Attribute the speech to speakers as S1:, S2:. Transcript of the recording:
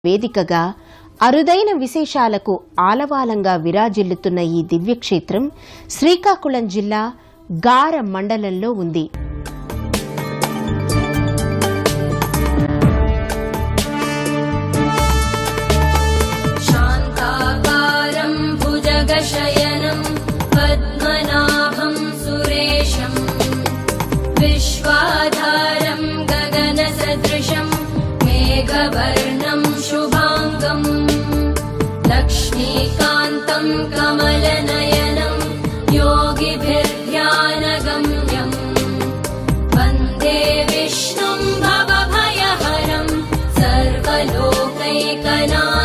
S1: వేదికగా అరుదైన విశేషాలకు ఆలవాలంగా విరాజిల్లుతున్న ఈ దివ్యక్షేత్రం శ్రీకాకుళం జిల్లా గార మండలంలో ఉంది.
S2: శాంతాకారం భుజగశయనం పద్మనాభం సురేశం విశ్వాధారం గగన సదృశం మేఘవర్ణం శుభాంగం లక్ష్మీకాంతం కమలనయనం योगिभिर्ध्यानगम्यम् वन्दे विष्णुं भवभयहरं सर्वलोकैकनाथम्।